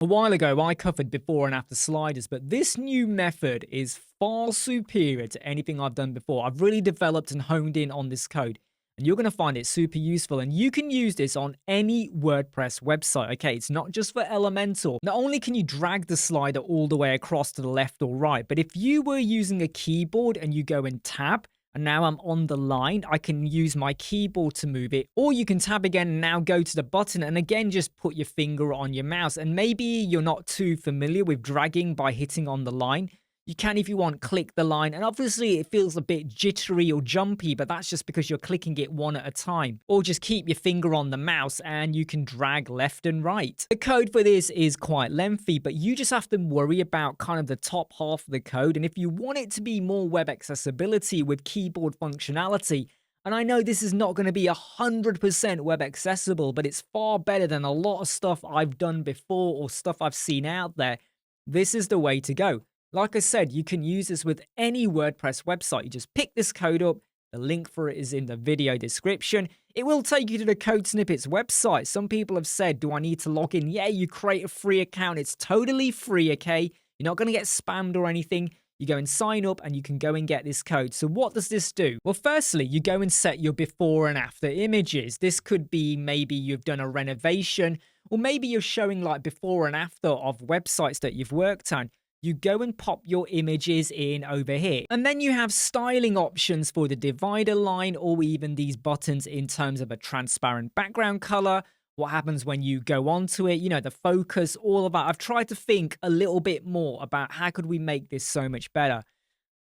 A while ago, I covered before and after sliders, but this new method is far superior to anything I've done before. I've really developed and honed in on this code, and you're going to find it super useful. And you can use this on any WordPress website. Okay, it's not just for Elementor. Not only can you drag the slider all the way across to the left or right, but if you were using a keyboard and you go and tab, and now I'm on the line, I can use my keyboard to move it. Or you can tab again and now go to the button and again just put your finger on your mouse. And maybe you're not too familiar with dragging by hitting on the line. You can, if you want, click the line, and obviously it feels a bit jittery or jumpy, but that's just because you're clicking it one at a time. Or just keep your finger on the mouse and you can drag left and right. The code for this is quite lengthy, but you just have to worry about kind of the top half of the code. And if you want it to be more web accessibility with keyboard functionality, and I know this is not going to be 100% web accessible, but it's far better than a lot of stuff I've done before or stuff I've seen out there, this is the way to go. Like I said, you can use this with any WordPress website. You just pick this code up. The link for it is in the video description. It will take you to the Code Snippets website. Some people have said, do I need to log in? Yeah, you create a free account. It's totally free, okay? You're not going to get spammed or anything. You go and sign up and you can go and get this code. So what does this do? Well, firstly, you go and set your before and after images. This could be maybe you've done a renovation, or maybe you're showing like before and after of websites that you've worked on. You go and pop your images in over here. And then you have styling options for the divider line or even these buttons in terms of a transparent background color. What happens when you go onto it, you know, the focus, all of that. I've tried to think a little bit more about how could we make this so much better.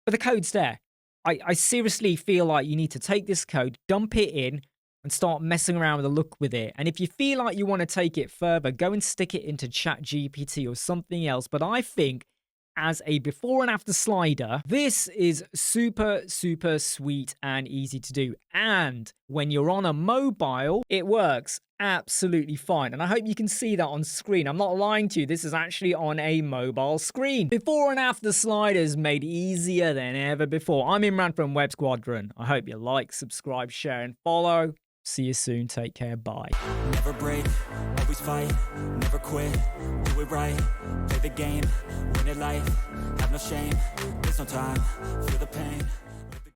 But the code's there. I seriously feel like you need to take this code, dump it in, and start messing around with the look with it. And if you feel like you want to take it further, go and stick it into ChatGPT or something else. But I think as a before and after slider, this is super, super sweet and easy to do. And when you're on a mobile, it works absolutely fine. And I hope you can see that on screen. I'm not lying to you. This is actually on a mobile screen. Before and after sliders made easier than ever before. I'm Imran from Squadron. I hope you like, subscribe, share, and follow. See you soon. Take care. Bye. Never break, always fight, never quit, do it right, play the game, win it life, have no shame, there's no time, feel the pain.